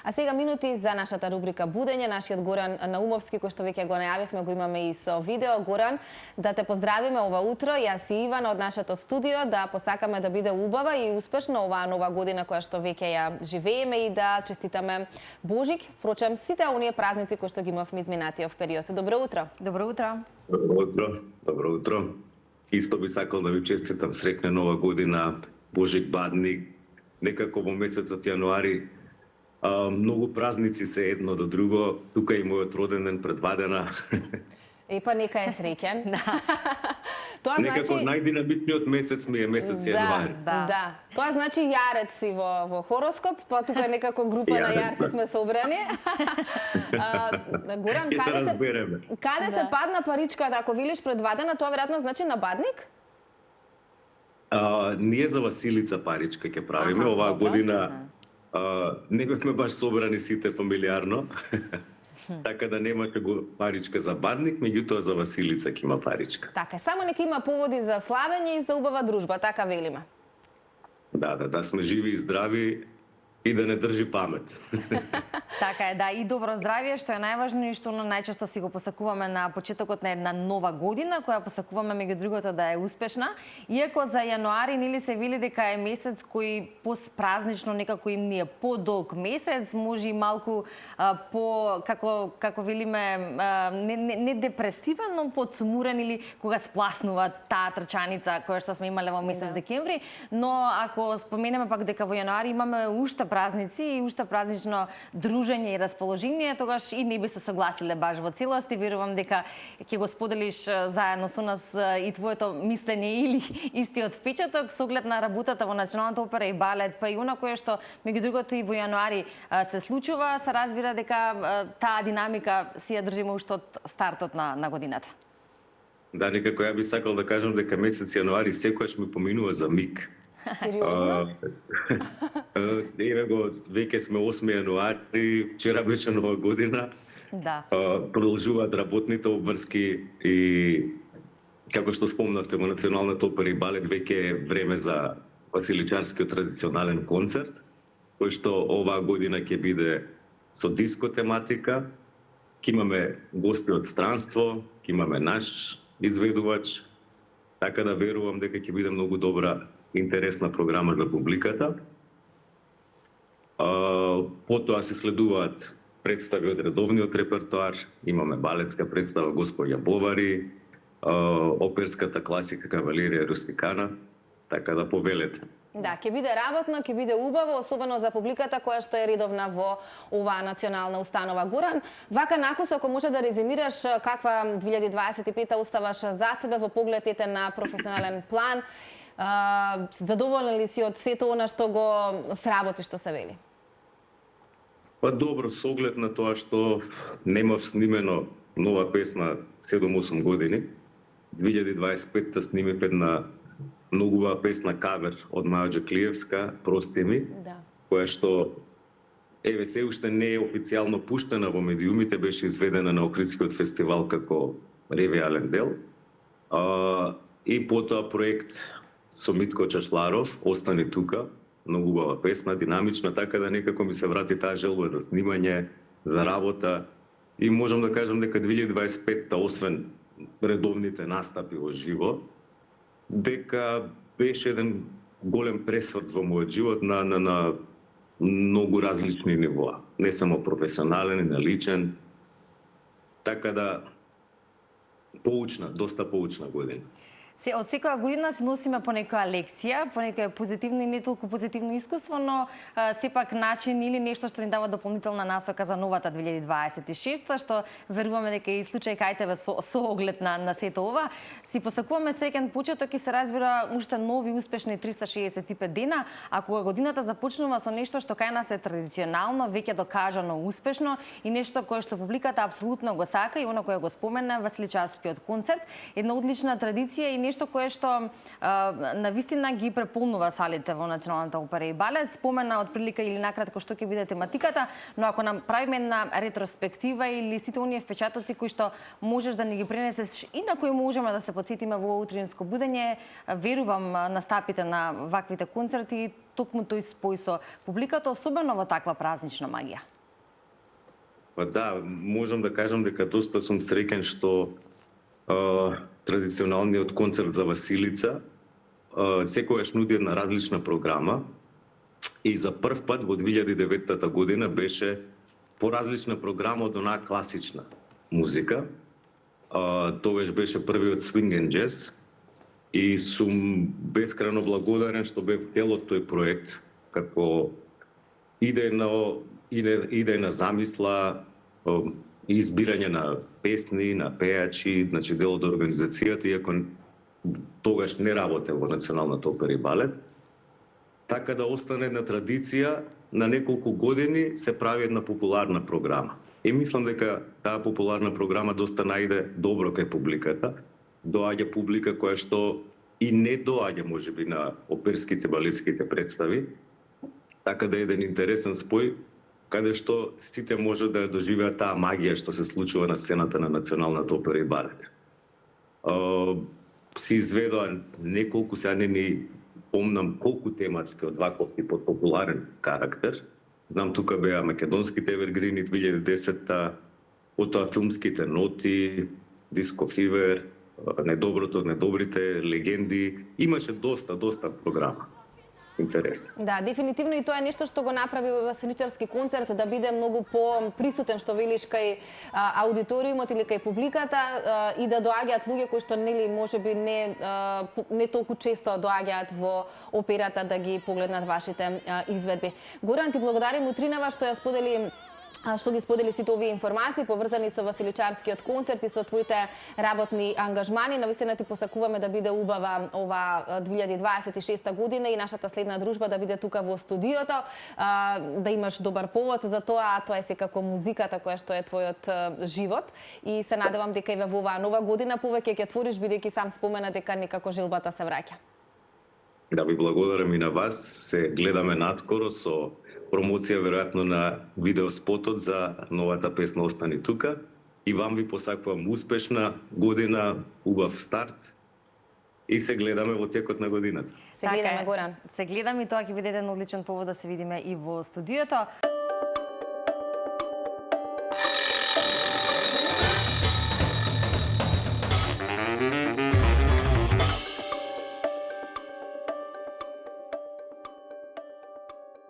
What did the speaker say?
А сега минути за нашата рубрика Будење. Нашиот Горан Наумовски, кој што веќе го најавивме, го имаме и со видео. Горан, да те поздравиме ова утро, јас и Иван од нашето студио, да посакаме да биде убава и успешна оваа нова година која што веќе ја живееме и да честитаме Божик. Впрочем, сите оние празници кои што ги имавме изминатиот период. Добро утро. Добро утро. Добро утро. Добро утро. Исто би сакал да ви честитам среќна нова година, Божик Бадник. Некако во месецот јануари многу празници се едно до друго. Тука и мојот роден ден предвадена. Па нека е среќен. Тоа Некако значи најдинамичниот месец ми е месец јануари. Да. Тоа значи јарец си во хороскоп, па тука некако група на јарци сме собрани. Горан, каде се падна паричката? Ако велиш предвадена, тоа веројатно значи на Бадник? Ние за Василица паричка ќе правиме оваа година. Не бевме баш собрани сите фамилиарно, така да немате го паричка за Бадник, меѓутоа за Василица ќе има паричка. Така, само нека има поводи за славење и за убава дружба, така велиме. Да, сме живи и здрави и да не држи памет. Така е, да, и добро здравје, што е најважно и што најчесто си го посакуваме на почетокот на една нова година, која посакуваме меѓу другото да е успешна. Иако за јануари нели се вели дека е месец кој постпразнично некако им ни е подолг месец, може и малку како велиме не депресивен, но подсумурен или кога спласнува таа трчаница која што сме имале во месец декември, но ако споменеме пак дека во јануари имаме уште празници и уште празнично дружење и расположение, тогаш и не би се согласиле баш во целост и верувам дека ќе го споделиш заедно со нас и твоето мислење или истиот впечаток со оглед на работата во Националната опера и балет, па и она кое што меѓу другото и во јануари се случува, се разбира дека таа динамика си ја држиме уште од стартот на годината. Да, некако ја би сакал да кажам дека месец јануари секогаш ми поминува за миг. Сериозно? Еве го, веќе сме 8 јануари, вчера беше нова година. Да. Продолжуваат работните обврски и како што спомнавте во Националната опера и балет веќе е време за Василичарскиот традиционален концерт, кој што оваа година ќе биде со диско тематика. Ќе имаме гости од странство, ќе имаме наш изведувач, така да верувам дека ќе биде многу добра интересна програма за публиката. Потоа се следуваат представи од редовниот репертоар, имаме балетска представа Господја Бовари, оперската класика Кавалерија Рустикана, така да повелете. Да, ќе биде работно, ќе биде убаво, особено за публиката која што е редовна во оваа национална установа. Горан, вака накусо, ако може да резимираш каква 2025 оставаш за себе во погледите на професионален план, задоволен ли си од сето она што го сработи, што се вели? Па добро, со оглед на тоа што немав снимено нова песна 7-8 години, 2025-та снимив една многу убава песна кавер од Маја Джаклиевска, Прости ми, која што еве се уште не е официјално пуштена во медиумите, беше изведена на Охридскиот фестивал како ревијален дел. И потоа проект со Митко Чашларов, Остани тука, многу убава песна, динамична, така да некако ми се врати таа желба за снимање, за работа. И можам да кажам дека 2025-та, освен редовните настапи во живо, дека беше еден голем пресврт во мојот живот на многу различни нивоа. Не само професионален, и на личен. Така да, доста поучна година. Од секоја година си носиме по некоја лекција, по некоја позитивно и не толку позитивно искуство, но сепак начин или нешто што ни дава дополнителна насока за новата 2026, што веруваме дека и случај кај тебе со оглед на сето ова. Си посакуваме среќен почеток и се разбира уште нови успешни 365 дена, а кога годината започнува со нешто што кај нас е традиционално, веќе докажано успешно и нешто кое што публиката апсолутно го сака и она кое го спомена Василичарскиот концерт, една одлична традиција и нешто кое што навистина ги преполнува салите во Националната опера и балет. Спомена од прилика или накратко што ќе биде тематиката, но ако направиме една ретроспектива или сите оние впечатоци кои што можеш да ни ги пренесеш и на кои можеме да се потсетиме во утринско будење, верувам настапите на ваквите концерти, токму тој спој со публиката, особено во таква празнична магија. Па да, можам да кажам дека доста сум среќен што традиционалниот концерт за Василица секогаш нуди една различна програма и за прв пат во 2009 година беше поразлична програма од онаа класична музика. Тогаш беше првиот swing and jazz и сум бескрајно благодарен што бев дел од тој проект како идејна замисла, избирање на песни, на пејачи, значи дел од организацијата, иако тогаш не работев во Националната опера и балет. Така да остане една традиција, на неколку години се прави една популарна програма. И мислам дека таа популарна програма доста најде добро кај публиката. Доаѓа публика која што и не доаѓа можеби на оперските балетските представи. Така да е еден интересен спој каде што сите може да ја доживеат таа магија што се случува на сцената на Националната опера и балет. Се изведоа неколку, сега не ни помнам колку тематски од ваков тип од популарен карактер. Знам тука беа македонските евергрини 2010-та, потоа филмските ноти, Диско Фивер, недоброто од недобрите, легенди. Имаше доста програма. Интересно. Да, дефинитивно и тоа е нешто што го направи Василичарски концерт да биде многу по-присутен, што велиш, кај аудиториумот или кај публиката и да доаѓаат луѓе кои што нели можеби не толку често доаѓаат во операта да ги погледнат вашите изведби. Горан, ти благодарим утринава што ги сподели сите овие информации поврзани со Василичарскиот концерт и со твоите работни ангажмани. Навистина ти посакуваме да биде убава ова 2026 година и нашата следна дружба да биде тука во студиото, да имаш добар повод за тоа, а тоа е секако музиката која што е твојот живот и се надевам дека и во оваа нова година повеќе ќе твориш, бидејќи сам спомена дека некако желбата се враќа. Да ви благодарам и на вас. Се гледаме наскоро со промоција веројатно на видеоспотот за новата песна Остани тука. И вам ви посакувам успешна година, убав старт и се гледаме во текот на годината. Се гледаме, Горан. Се гледаме и тоа ќе биде еден одличен повод да се видиме и во студиото.